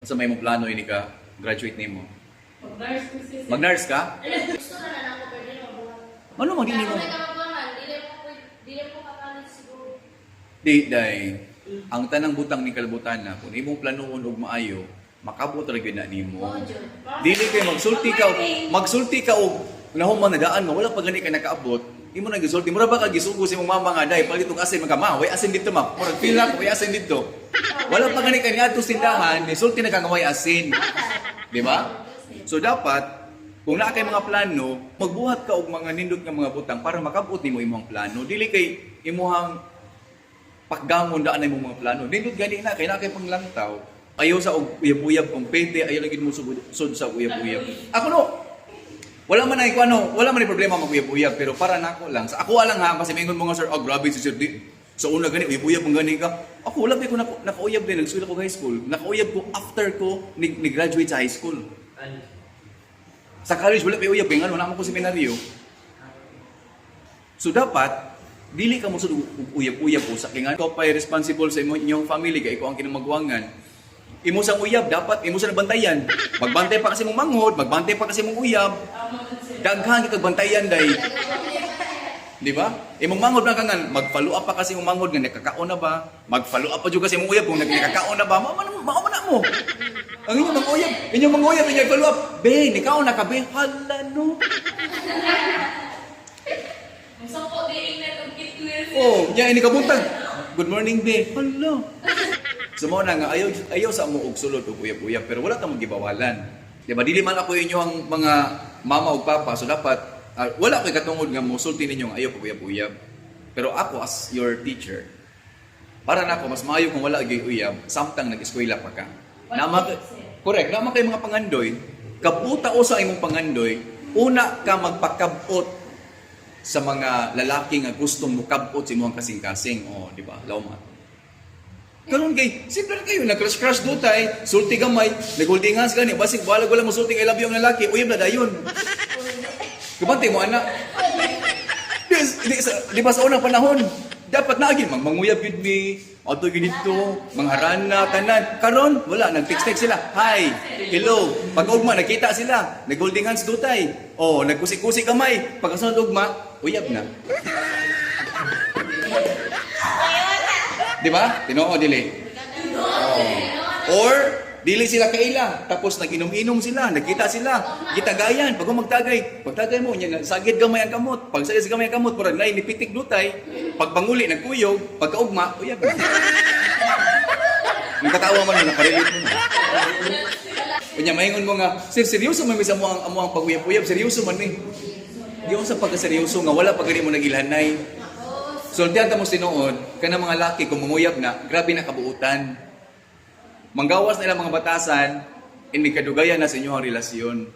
Sa may mong plano ini ka graduate nimo. Mag-nurse ko sis. Mag-nurse ka? Gusto na lang ako pwede mabuhat. Ano maging Kaya nimo? kung may kamagwanan, dili po kakalit siguro. Di dai. Ang tanang butang ni kalibutan na kung imong planoon og maayo, makabot ra gyud na nimo. Oo, Jud. Dili kay magsulti ka og nahuman na daan nga wala pa gani ka nakaabot. Imo na gisulti, mura ba ka gisugo sa imong mama nga dai palit og asin magama, way asin dito ma. Murag feel na ko way asin dito. Wala pa gani ka niadto sindahan, ni sulti na kang way asin. Di ba? So dapat kung naa kay mga plano, magbuhat ka og mga nindot nga mga butang para makabot nimo imong plano. Dili kay imuhang paggamon daan na imong mga plano. Nindot gani na kay naa kay panglantaw. Ayaw sa og uyab-uyab kung pwede, ayaw lagi mo sud sa uyab-uyab. Ako no, wala man ay wala man ay problema mag-uyab-uyab pero para nako lang. Sa ako lang ha kasi mingon mo nga sir, oh grabe si sir di. So una gani uyab-uyab ang gani ka. Ako wala ko nakauyab din nagsulat ko high school. Nakauyab ko after ko ni-graduate sa high school. Sa college wala pa uyab nga wala man ko seminaryo. So dapat dili ka mo sud uyab-uyab sa kingan ko pa responsible sa inyong family kay ikaw ang kinamagwangan. Imo sang uyab dapat imo sa bantayan. Magbantay pa kasi mong manghod, magbantay pa kasi mong uyab. Daghan kita bantayan day. Di ba? Imong manghod na kangan, mag-follow up pa kasi mong manghod nga nakakaon na ba? Mag-follow up pa jud kasi mong uyab kung nakakaon na ba? Mao na mo. Ang inyong mga uyab, inyong follow up. Be, nikaon na ka be. Hala no. Gusto ko di na tong kitness. Oh, nya ini kabuntag. Good morning be. Hala. Sumo na nga ayaw sa mo og sulod og uyab-uyab pero wala ta magibawalan. Di ba? Dili man ako inyo ang mga mama ug papa so dapat wala ko'y katungod nga musulti ninyo nga ayaw og uyab-uyab. Pero ako as your teacher, para nako mas maayo kung wala gyud uyab samtang nag-eskwela pa ka. Correct, naman kay mga pangandoy, kaputa o sa imong pangandoy, una ka magpakabot sa mga lalaki nga gustong mukabot sa imong kasing-kasing. Oh, di ba? Lawma. Karon kay, simple kayo, nag-crush dutay, sulti gamay, nag-holdingas gani, basig wala mo sulting I love you ang lalaki, uyab na dayon. Kabantay mo anak. Di ba sa unang panahon, dapat na agin manguyab yun mi, auto ginito, mangharana, tanan. Karon, wala, nag-text sila, hi, hello, pag-ugma, nakita sila, nag-holdingas dutay, oh, nagkusik-kusik kamay, pagkasunod ugma, uyab na. Di ba? Tinoo, dili. Oh. Or, dili sila kaila. Tapos nag-inom-inom sila, nagkita sila. Gitagayan, pag pagtagay mo, yan, sagid gamay ang kamot. Pag sagid gamay ang kamot, parang nain, nipitik dutay. Pag panguli, nagkuyog. Pagkaugma, uyab. Yung katawa man, nakarelate mo na. Kanya, mahingon mo nga, sir, seryoso man misa mo ang pag-uyab-uyab. Seryoso man eh. Di ako sa pagkaseryoso nga, wala pag mo nagilhanay. So, diyan mo sinuod, ka mga laki, kung manguyab na, grabe na kabuutan. Manggawas nila mga batasan, hindi kadugayan na sa inyong relasyon.